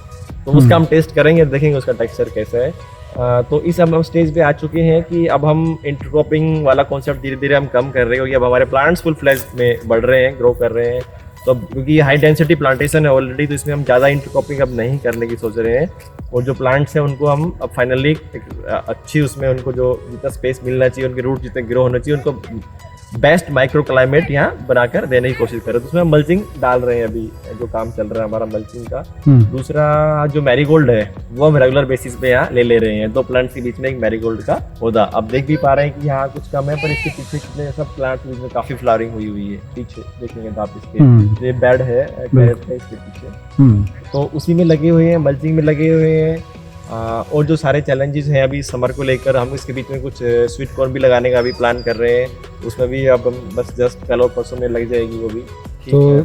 तो उसका हम टेस्ट करेंगे, देखेंगे उसका टेक्सचर कैसा है। तो इस हम स्टेज पे आ चुके हैं कि अब हम इंटरक्रॉपिंग वाला कॉन्सेप्ट धीरे धीरे हम कम कर रहे हैं, क्योंकि अब हमारे प्लांट्स फुल फ्लैश में बढ़ रहे हैं, ग्रो कर रहे हैं। तो क्योंकि हाई डेंसिटी प्लांटेशन है ऑलरेडी, तो इसमें हम ज़्यादा इंटरक्रॉपिंग अब नहीं करने की सोच रहे हैं। और जो प्लांट्स हैं उनको हम अब फाइनली अच्छी उसमें उनको जो जितना स्पेस मिलना चाहिए, उनके रूट जितने ग्रो होना चाहिए, उनको बेस्ट माइक्रो क्लाइमेट यहाँ बनाकर देने की कोशिश करें। तो उसमें हम मल्चिंग डाल रहे हैं, अभी जो काम चल रहा है हमारा मल्चिंग का। दूसरा जो मैरीगोल्ड है वो हम रेगुलर बेसिस पे यहाँ ले रहे हैं। 2 प्लांट्स के बीच में एक मैरीगोल्ड का पौधा। अब देख भी पा रहे हैं कि यहाँ कुछ कम है, पर इसके पीछे कितने सब प्लांट्स के बीच में काफी फ्लावरिंग हुई है। पीछे देखेंगे तो आप इसके ये बेड है कैरेट है इसके पीछे, तो उसी में लगे हुए हैं, मल्चिंग में लगे हुए हैं। और जो सारे चैलेंजेस हैं अभी समर को लेकर, हम इसके बीच में कुछ स्वीट कॉर्न भी लगाने का भी प्लान कर रहे हैं। उसमें भी अब हम बस जस्ट कल और परसों में लग जाएगी वो भी। तो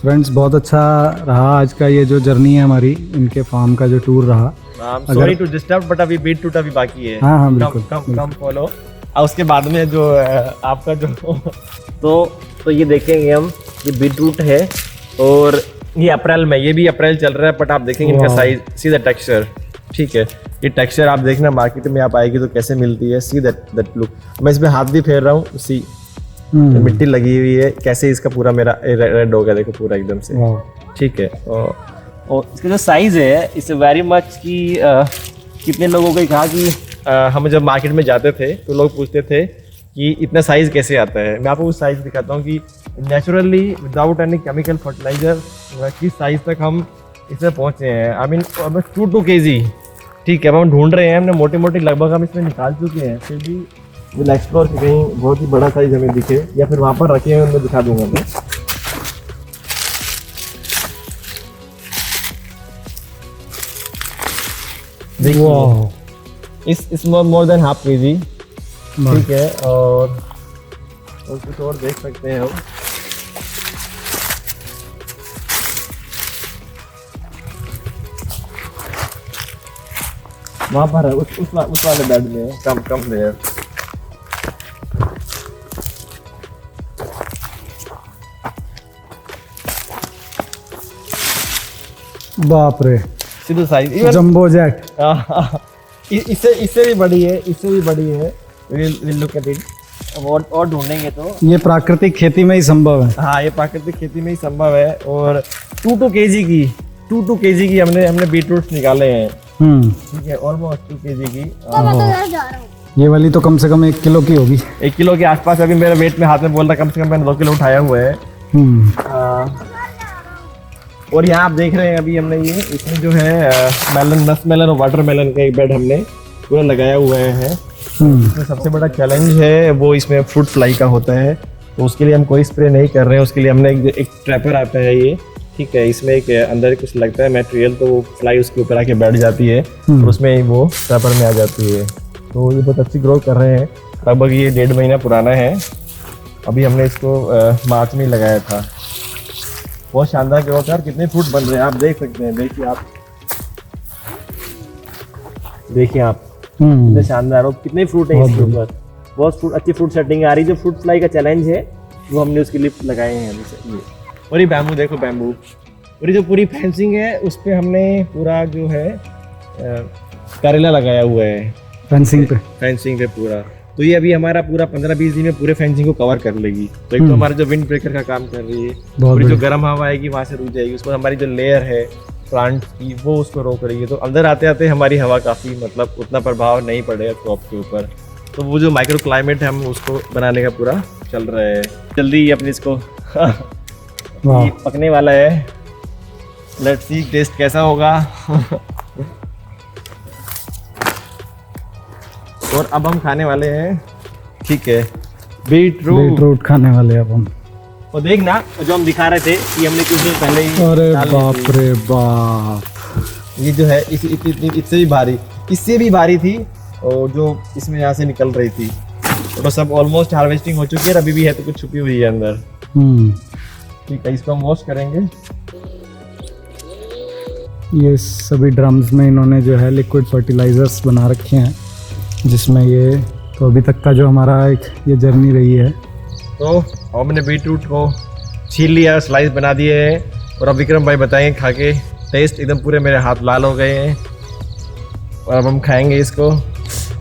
फ्रेंड्स बहुत अच्छा रहा आज का ये जो जर्नी है हमारी, इनके फार्म का जो टूर रहा। सॉरी टू डिस्टर्ब, बट अभी बीटरूट अभी बाकी है। हाँ बिल्कुल, कम फॉलो। और उसके बाद में जो आपका जो तो ये देखेंगे हम, ये बीटरूट है और ये अप्रैल में, ये भी अप्रैल चल रहा है, बट आप देखेंगे इनका साइज, सी द टेक्सचर, ठीक है। ये टेक्सचर आप देखना मार्केट में आप आएगी तो कैसे मिलती है, सी दैट लुक। मैं इसमें हाथ भी फेर रहा हूँ, सी मिट्टी लगी हुई है, कैसे इसका पूरा मेरा रेड हो गया, देखो पूरा एकदम से, ठीक है। और इसका जो साइज है इट्स वेरी मच की कितने लोगों को कहा कि हम जब मार्केट में जाते थे तो लोग पूछते थे कि इतना साइज कैसे आता है। मैं आपको उस साइज दिखाता हूँ कि naturally without any chemical fertilizer किस साइज तक हम इसमें पहुँचे हैं। आई मीन 2 kg, ठीक है। अब हम ढूंढ रहे हैं, हमने मोटी मोटी लगभग हम इसमें निकाल चुके हैं, फिर भी विल एक्सप्लोर कि कहीं बहुत ही बड़ा साइज हमें दिखे, या फिर वहाँ पर रखे हैं उनमें दिखा दूंगा मैं। देखिए इस मोर देन ½ kg, ठीक है। और कुछ और देख सकते हैं हम, वहाँ पर है उस वाले बेड में कम देर। बाप रे, सीधे साइज जंबो जेट। इससे भी बड़ी है, इससे भी बड़ी है। Will look at it. और ढूंढेंगे तो ये प्राकृतिक खेती में ही संभव है। हाँ, ये प्राकृतिक खेती में ही संभव है। और 2 kg की हमने बीटरूट निकाले हैं, ठीक है, ऑलमोस्ट 2 kg की। ये वाली तो कम से कम 1 किलो की होगी, 1 किलो के आसपास। अभी मेरे वेट में हाथ में बोल रहा, कम से कम मैंने 2 किलो उठाया हुआ है। और यहाँ आप देख रहे हैं अभी हमने ये इसमें जो है मस्क मेलन और वाटर मेलन का एक बेड हमने पूरा लगाया हुआ है। इसमें सबसे बड़ा चैलेंज है वो इसमें फ्रूट फ्लाई का होता है, तो उसके लिए हम कोई स्प्रे नहीं कर रहे हैं। उसके लिए हमने एक ट्रैपर आता है ये, ठीक है, इसमें एक अंदर कुछ लगता है मटेरियल, तो वो फ्लाई उसके ऊपर आके बैठ जाती है और उसमें वो ट्रैपर में आ जाती है। तो ये बहुत अच्छी ग्रो कर रहे हैं। लगभग ये 1.5 महीना पुराना है। अभी हमने इसको मार्च में लगाया था। बहुत शानदार ग्रोथ है। कितने फ्रूट बन रहे हैं आप देख सकते हैं। देखिए आप कितने शानदार हो, कितने फ्रूट हैं इसके ऊपर। बहुत फ्रूट, अच्छी फ्रूट सेटिंग आ रही है। जो फ्रूट फ्लाई का चैलेंज है वो हमने उसके लिए लगाए हैं ये। और ये बैम्बू देखो, बैम्बू, और ये जो पूरी फेंसिंग है उस पर हमने पूरा जो है करेला लगाया हुआ है फेंसिंग पे पूरा। तो ये अभी हमारा पूरा 15-20 दिन में पूरे फेंसिंग को कवर कर लेगी। तो एक तो हमारा जो विंड ब्रेकर का काम कर रही है, पूरी जो गर्म हवा आएगी वहाँ से रुक जाएगी। उसको हमारी जो लेयर है प्लांट की वो उसको रोक रही है। तो अंदर आते आते हमारी हवा काफ़ी मतलब उतना प्रभाव नहीं पड़ेगा क्रॉप के ऊपर। तो वो जो माइक्रो क्लाइमेट है हम उसको बनाने का पूरा चल रहा है। जल्दी ही अपने इसको पकने वाला है। लेट्स सी टेस्ट कैसा होगा। और अब हम खाने वाले हैं, ठीक है। बीटरूट खाने वाले अब हम। और देख ना, जो हम दिखा रहे थे कि हमने कुछ दिन पहले ही अरे डाल ली बाप थी। रे बाप, ये जो है इससे भी भारी, इससे भी भारी थी, और जो इसमें यहाँ से निकल रही थी। तो सब ऑलमोस्ट हार्वेस्टिंग हो चुकी है, अभी भी है तो कुछ छुपी हुई है अंदर। ठीक है, इसको हम वॉश करेंगे। ये सभी ड्रम्स में इन्होंने जो है लिक्विड फर्टिलाइजर्स बना रखे हैं, जिसमें ये तो अभी तक का जो हमारा एक ये जर्नी रही है। तो हमने बीटरूट को छील लिया, स्लाइस बना दिए हैं, और अब विक्रम भाई बताएंगे खा के टेस्ट। एकदम पूरे मेरे हाथ लाल हो गए हैं, और अब हम खाएंगे इसको।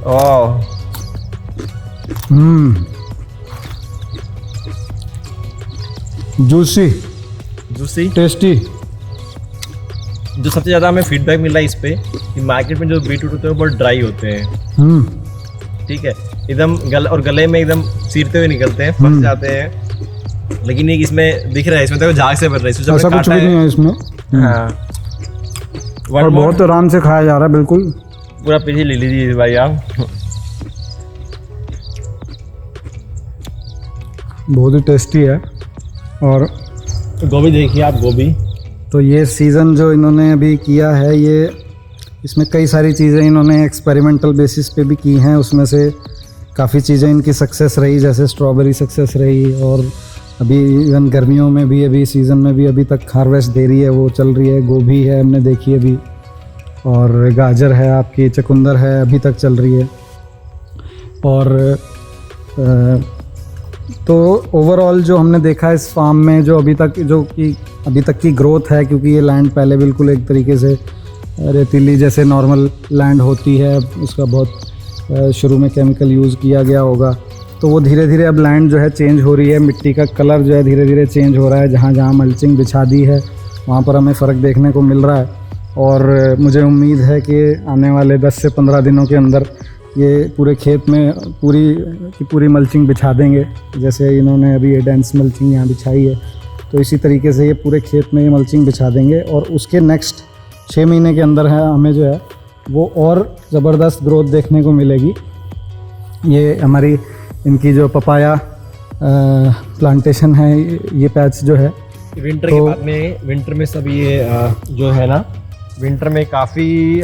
ओह, जूसी, जूसी, टेस्टी। जो सबसे ज़्यादा हमें फीडबैक मिला इस पे कि मार्केट में जो बीटरूट होते हैं वो बहुत ड्राई होते हैं। ठीक है, एकदम गले में एकदम चीरते हुए निकलते हैं, फंस जाते हैं। लेकिन एक इसमें दिख रहा है, इसमें तो झाग से बन रहा है, ऐसा कुछ भी नहीं है इसमें। हाँ, और बहुत आराम से खाया जा रहा है, बिल्कुल। पूरा पीछे ले लीजिए भाई आप। बहुत ही टेस्टी है। और गोभी देखिए आप, गोभी। तो ये सीज़न जो इन्होंने अभी किया है, ये इसमें कई सारी चीज़ें इन्होंने एक्सपेरिमेंटल बेसिस पे भी की हैं। उसमें से काफ़ी चीज़ें इनकी सक्सेस रही, जैसे स्ट्रॉबेरी सक्सेस रही, और अभी इवन गर्मियों में भी, अभी सीज़न में भी अभी तक हार्वेस्ट दे रही है, वो चल रही है। गोभी है, हमने देखी अभी, और गाजर है आपकी, चुकंदर है, अभी तक चल रही है। और तो ओवरऑल जो हमने देखा इस फार्म में, जो अभी तक की ग्रोथ है, क्योंकि ये लैंड पहले बिल्कुल एक तरीके से रेतीली जैसे नॉर्मल लैंड होती है, उसका बहुत शुरू में केमिकल यूज़ किया गया होगा, तो वो धीरे धीरे अब लैंड जो है चेंज हो रही है। मिट्टी का कलर जो है धीरे धीरे चेंज हो रहा है। जहाँ जहाँ मल्चिंग बिछा दी है वहाँ पर हमें फ़र्क देखने को मिल रहा है। और मुझे उम्मीद है कि आने वाले 10 से 15 दिनों के अंदर ये पूरे खेत में पूरी मल्चिंग बिछा देंगे। जैसे इन्होंने अभी ये डेंस मल्चिंग यहाँ बिछाई है, तो इसी तरीके से ये पूरे खेत में ये मल्चिंग बिछा देंगे। और उसके नेक्स्ट 6 महीने के अंदर है हमें जो है वो और ज़बरदस्त ग्रोथ देखने को मिलेगी। ये हमारी इनकी जो पपाया प्लांटेशन है, ये पैच जो है विंटर के बाद में, विंटर में सब ये जो है ना, विंटर में काफ़ी,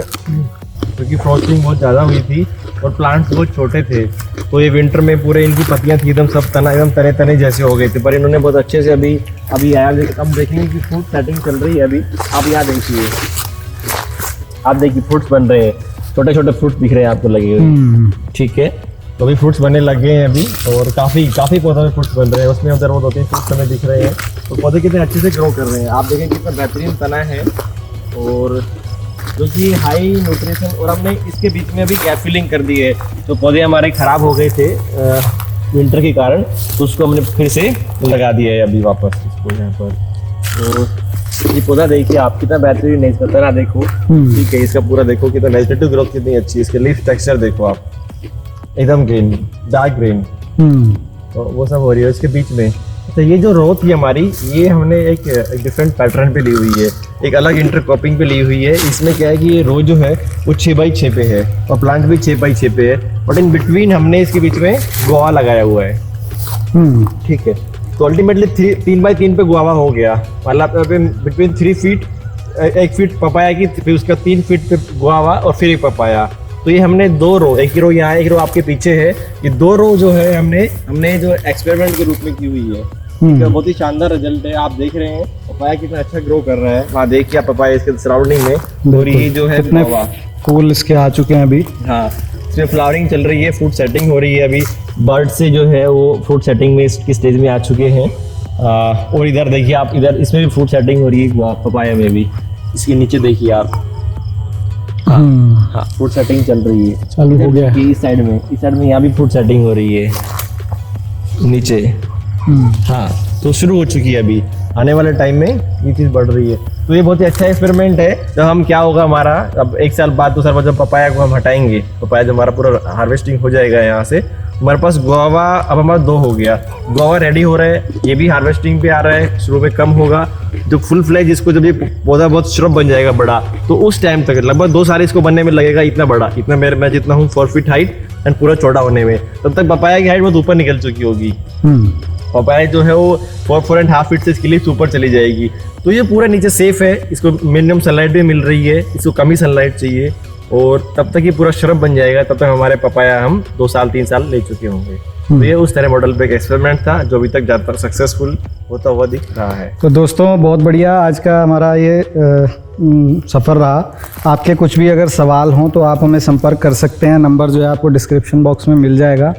क्योंकि फ्रॉस्टिंग बहुत ज़्यादा हुई थी और प्लांट्स बहुत छोटे थे, तो ये विंटर में पूरे इनकी पत्तियां थी एकदम सब एकदम तने तने जैसे हो गए थे। पर इन्होंने बहुत अच्छे से अभी आया। अब देखेंगे कि फ्रूट सेटिंग चल रही है अभी। आप यहाँ देखिए, आप देखिए फ्रूट्स बन रहे हैं, छोटे छोटे फ्रूट्स दिख रहे हैं आपको लगे हुए। ठीक है, तो अभी फ्रूट्स बनने लग गए हैं अभी, और काफ़ी पौधों में फ्रूट्स बन रहे हैं। उसमें उधर वो 2-3 फ्रूट्स हमें दिख रहे हैं। तो पौधे कितने अच्छे से ग्रो कर रहे हैं, आप देखें कितना बेहतरीन तना है, और जो कि हाई न्यूट्रिशन। और हमने इसके बीच में अभी गैप फिलिंग कर दी है, तो पौधे हमारे ख़राब हो गए थे विंटर के कारण, तो उसको हमने फिर से लगा दिया है अभी वापस इसको यहाँ पर। तो ये पौधा देखिए आप, कितना बेहतरीन है, इसका तना देखो। ठीक है, इसका पूरा देखो कितना वेजिटेटिव ग्रोथ कितनी अच्छी है। इसके लीफ टेक्सचर देखो आप, एकदम ग्रीन, डार्क ग्रीन, तो वो सब हो रही है इसके बीच में। तो ये जो रो थी हमारी, ये हमने एक डिफरेंट पैटर्न पे ली हुई है, एक अलग इंटरक्रॉपिंग पे ली हुई है। इसमें क्या है कि ये रो जो है वो 6x6 पे है, और प्लांट भी 6x6 पे है, बट इन बिटवीन हमने इसके बीच में गुआवा लगाया हुआ है। ठीक है, तो अल्टीमेटली 3x3 पे गुआवा हो गया, मतलब बिटवीन 3 फीट, 1 फीट पपाया की, फिर उसका 3 फीट पे गुआवा, और फिर एक पपाया। तो ये हमने 2 रो, एक ही रो यहाँ, एक रो आपके पीछे है, ये 2 रो जो है हमने जो एक्सपेरिमेंट के रूप में की हुई है। बहुत ही शानदार रिजल्ट है, आप देख रहे हैं पपाया कितना अच्छा ग्रो कर रहा है। वहाँ देखिए आप पपाया इसके सराउंडिंग में, और ये जो है फूल इसके आ चुके हैं अभी। हाँ, इसमें फ्लावरिंग चल रही है, फ्रूट सेटिंग हो रही है अभी। बर्ड से जो है वो फ्रूट सेटिंग में इसकी स्टेज में आ चुके हैं। और इधर देखिए आप, इधर इसमें भी फ्रूट सेटिंग हो रही है पपाया में भी। इसके नीचे देखिए आप, हाँ फ्रूट सेटिंग चल रही है, चालू हो गया। इस साइड में यहाँ भी फ्रूट सेटिंग हो रही है नीचे। हाँ, तो शुरू हो चुकी है अभी। आने वाले टाइम में ये चीज़ बढ़ रही है, तो ये बहुत ही अच्छा एक्सपेरिमेंट है। जब हम क्या होगा हमारा, अब 1 साल बाद 2 साल बाद जब पपाया को हम हटाएंगे, पपाया जब हमारा पूरा हार्वेस्टिंग हो जाएगा यहाँ से, हमारे पास गुआवा अब हमारा 2 हो गया, गुआवा रेडी हो रहा है, ये भी हार्वेस्टिंग पे आ रहा है, शुरू में कम होगा, जो फुल फ्लेज इसको जब ये पौधा बहुत श्रब बन जाएगा बड़ा, तो उस टाइम तक लगभग 2 साल इसको बनने में लगेगा, इतना बड़ा, इतना मैं जितना हूँ 4 फीट हाइट एंड पूरा चौड़ा होने में, तब तक पपाया की हाइट बहुत ऊपर निकल चुकी होगी। पपाया जो है वो 4.5 फीट से इसकी लीफ ऊपर चली जाएगी। तो ये पूरा नीचे सेफ है, इसको मिनिमम सनलाइट भी मिल रही है, इसको कम ही सनलाइट चाहिए, और तब तक ये पूरा श्रब बन जाएगा, तब तक हमारे पपाया हम 2 साल 3 साल ले चुके होंगे। तो ये उस तरह मॉडल पे एक एक्सपेरिमेंट था जो अभी तक ज़्यादातर सक्सेसफुल होता हुआ दिख रहा है। तो दोस्तों बहुत बढ़िया आज का हमारा ये सफ़र रहा। आपके कुछ भी अगर सवाल हों तो आप हमें संपर्क कर सकते हैं, नंबर जो है आपको डिस्क्रिप्शन बॉक्स में मिल जाएगा।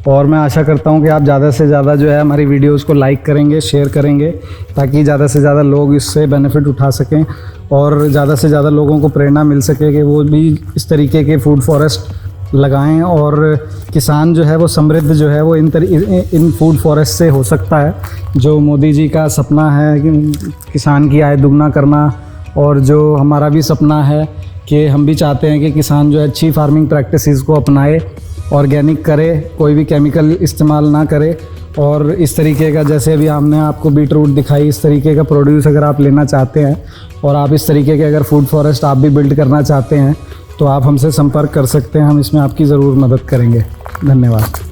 और मैं आशा करता हूं कि आप ज़्यादा से ज़्यादा जो है हमारी वीडियोस को लाइक करेंगे, शेयर करेंगे, ताकि ज़्यादा से ज़्यादा लोग इससे बेनिफिट उठा सकें और ज़्यादा से ज़्यादा लोगों को प्रेरणा मिल सके कि वो भी इस तरीके के फूड फॉरेस्ट लगाएं, और किसान जो है वो समृद्ध जो है वो इन फूड फॉरेस्ट से हो सकता है। जो मोदी जी का सपना है कि किसान की आय दुगना करना, और जो हमारा भी सपना है कि हम भी चाहते हैं कि किसान जो है अच्छी फार्मिंग प्रैक्टिसेस को अपनाए, ऑर्गेनिक करे, कोई भी केमिकल इस्तेमाल ना करे, और इस तरीके का जैसे अभी हमने आपको बीट रूट दिखाई, इस तरीके का प्रोड्यूस अगर आप लेना चाहते हैं और आप इस तरीके के अगर फूड फॉरेस्ट आप भी बिल्ड करना चाहते हैं तो आप हमसे संपर्क कर सकते हैं, हम इसमें आपकी ज़रूर मदद करेंगे। धन्यवाद।